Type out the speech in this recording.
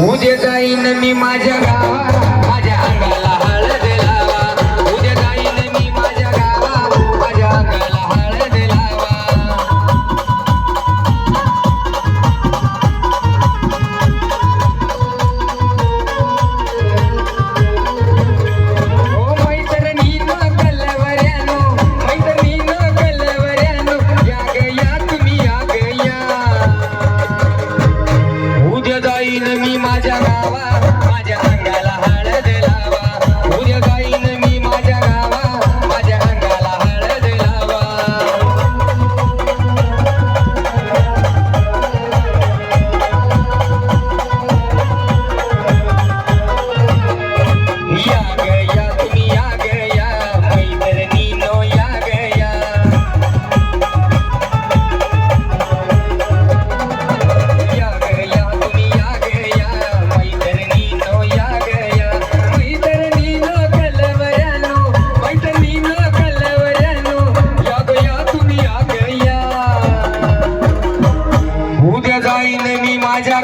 उद्या जाईन मी माझ्या गावा, माझ्या अंगाला हळद लावा. उद्या जाईन मी माझ्या गावा, माझ्या अंगाला हळद लावा. ओ मैत्रिणीनं कलवऱ्यानो, मैत्रिणीनं कलवऱ्यानो, या ग या तुम्ही या ग या. उद्या जाईन मी माझ्या गावा, माझ्या अंगाला हळद लावा. उद्या जाईन मी माझ्या गावा, माझ्या अंगाला हळद लावा. या ग या तुम्ही या ग या, मैत्रिणीनो या ग या. या ग या तुम्ही या ग या, मैत्रिणीनो या ग या. मैत्रिणीनं कलवऱ्यानो, मैत्रिणीनं कलवऱ्यानो, या ग या तुम्ही या ग या. उद्या जाईन मी माझ्या